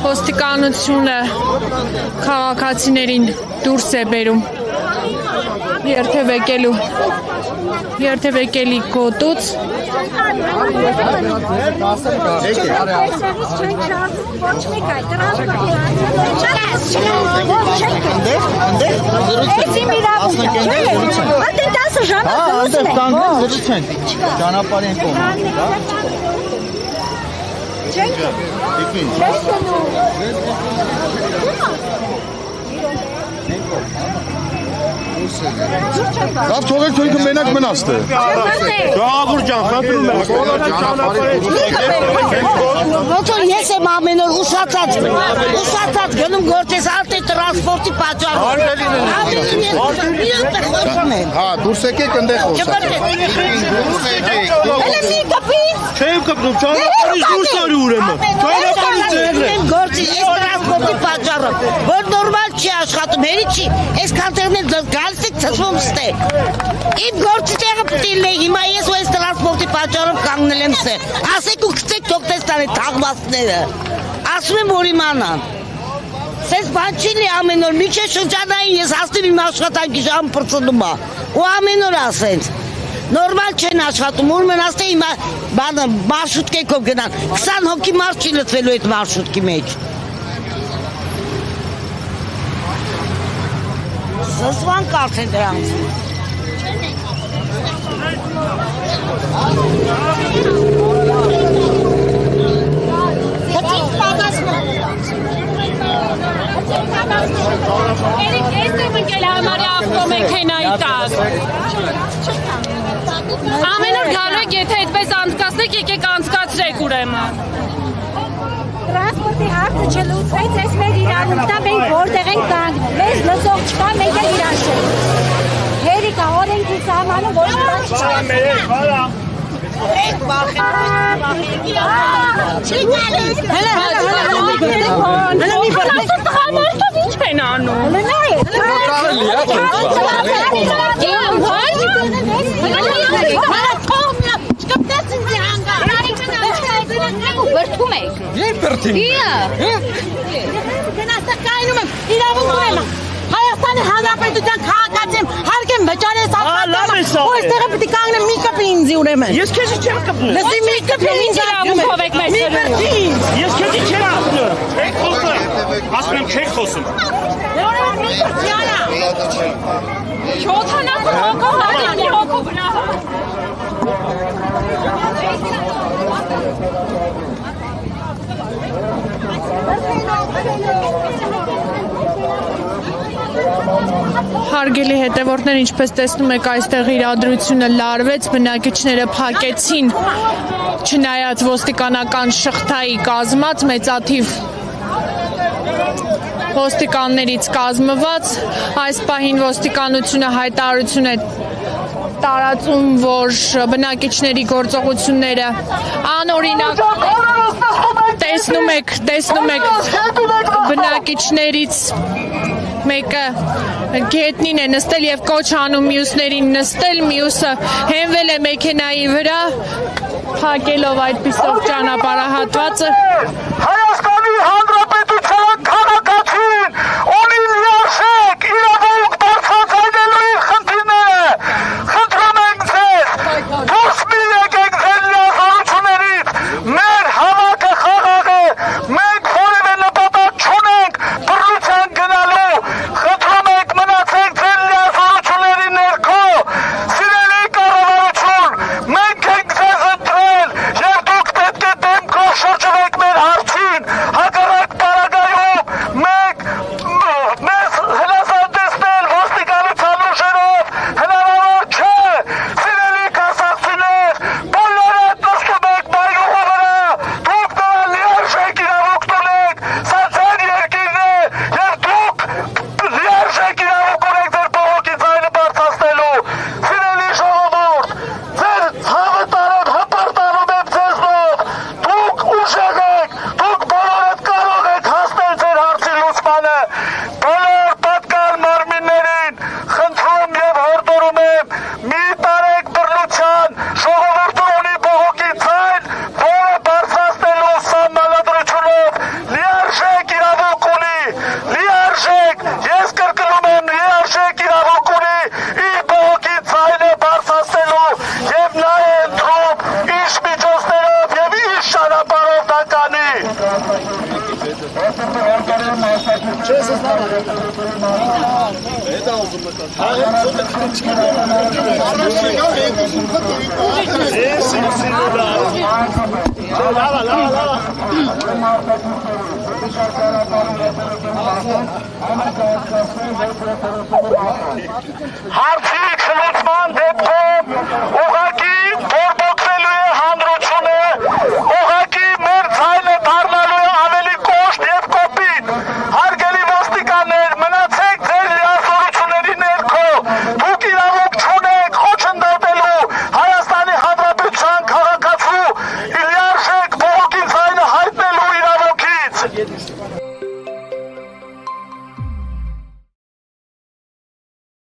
Ոստիկանությունը քաղաքացիներին դուրս է բերում երթևեկելի գոտուց Լավ թողեք թույքը մենակ մնացտ է։ Ժողովուրդ ջան, խնդրում եմ, ոնց որ ես եմ ամեն օր ուշացած գնում գործես արտի տրանսպորտի պատճառով։ Հա, դուրս եկեք ընդեղ խոսակ։ Հələ մի կպից։ Չեմ կպնում, ճանապարհից դուրս արի ուրեմն։ Ճանապարհից եղրեք։ Գործի ես տրանսպորտի պատճառով, որ նորմալ չի աշխատում, հերի չի, այս կանտերներ գալիս եք ծծվում ստեք։ Իմ գործի տեղը պտի լինեի, հիմա ես ու այս տրանսպորտի պատճառով կանգնել եմ ստեղ։ Ասեք ու գցեք թողտեստանի թաղվածները։ Ասում եմ որ իմանան։ Սենց բան չի լի ամեն օր, միջ է շրջանային ես հասնեմ իմ աշխատանքի ժամ պրծնում է։ Ու ամեն օր ասենց։ Նորմալ չեն աշխատում, ուր մնացτε հիմա մարշուտկեքով գնան, 20 հոգի մարդ չի լծվելու այդ մարշուտկի մեջ։ Զզվան կարդեն դրանց։ Երիք ես եմ ընկել համարի ավտոմեքենայի տակ։ Ամեն օր գալու եք, եթե այդպես անցկացնեք, եկեք անցկացրեք ուրեմն։ Տրանսպորտի հարցը չլուծվեց, ես մեր իրանուկտա մենք որտեղ ենք կանգնել, մեզ լսող չկա, մենք էլ իրան չենք։ Հերիկա, օրենքի սահմանը ոչ բան չկա։ Տղամարդով ինչ են անում։ Բրդում եք։ Եվ բրդին։ Գնաստեղ կայնում եմ, իրավունք ունեմ։ Հայաստանի Հանրապետության քաղաքացի եմ, հարգեմ վճարես ապատամը, ու այստեղը պիտի կանգնեմ մի կպի ինձի ուրեմն։ Ես քեզի չեմ կպնում։ Լսի մի կպի ինձ իրավունքով եք մեզ մի բրդի ինձ։ Ես քեզի չեմ կպնում։ Չեք խոսում։ Ասում եմ չեք խոսում։ Ուրեմն մի բրդի արա։ Չոթանակում հոգով հատանի հոգով վրա։ Հարգելի հետևորդներ, ինչպես տեսնում եք, այստեղ իրադրությունը լարվեց, բնակիչները փակեցին, չնայած ոստիկանական շղթայի կազմած մեծաթիվ ոստիկաններից կազմված, այս պահին ոստիկանությունը հայտարարություն է տարածում, որ բնակիչների գործողությունները անօրինակ տեսնում եք բնակիչներից մեկը գետնին է նստել եւ կոչ անում մյուսներին նստել, մյուսը հենվել է մեքենայի վրա, փակելով այդպիսով ճանապարհահատվածը։ Հայաստանի Հանրապետության քաղաքացին ունի լիարժեք իրավունք բարձրացնելու իր խնդիրները։ Խնդրում ենք ձեզ, դուրս մի եկեք ձեր լիազորություններից, մեր հավաքը խաղաղ է, մենք որևէ նպատակ չունենք բռնության գնալու, խնդրում ենք մնացեք ձեր լիազորությունների ներքո, սիրելի կառավարություն, մենք ենք ձեզ ընտրել և դուք պետք է դեմքով շրջվեք մեր հարցին, հակառակ պարագայում մենք մեզ հրաժարվելու եմ մի տարեք բռնության ժողովուրդը ունի բողոքի ցայն, որը բարձրացնելու սահմանադրությունով լիարժեք իրավունք ունի, լիարժեք, ես կրկնում եմ, լիարժեք իրավունք ունի իր բողոքի ցայնը բարձրացնելու եւ նա է ընտրում իր միջոցներով եւ իր ճանապարհով դա կանի։ Հարցի չլուծման դեպքում